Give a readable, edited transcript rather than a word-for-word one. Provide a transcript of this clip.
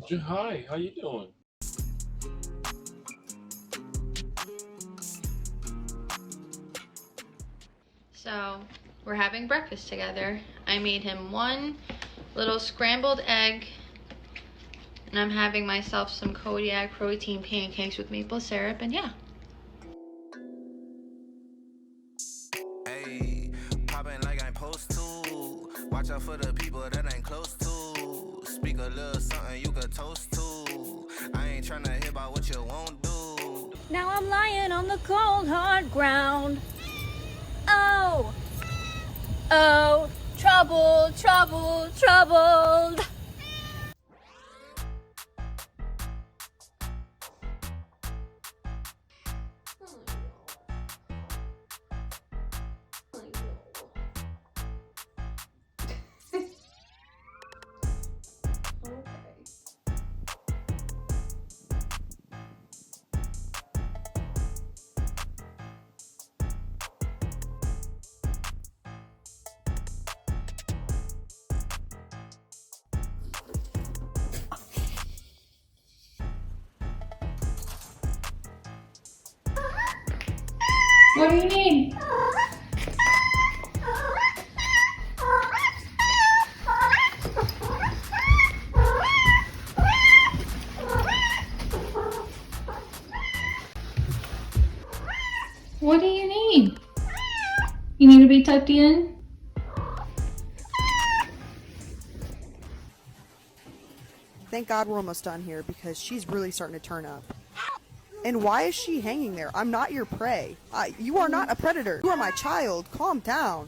Hi, how you doing? So, we're having breakfast together. I made him one little scrambled egg, and I'm having myself some Kodiak protein pancakes with maple syrup, and yeah. Hey, poppin' like I'm supposed to. Watch out for the people that ain't close to. Speak a little something you could toast to. I ain't tryna hear about what you won't do. Now I'm lying on the cold, hard ground. Oh, oh, trouble, trouble, troubled. What do you need? What do you need? You need to be tucked in? Thank God we're almost done here because she's really starting to turn up. And why is she hanging there? I'm not your prey. You are not a predator. You are my child. Calm down.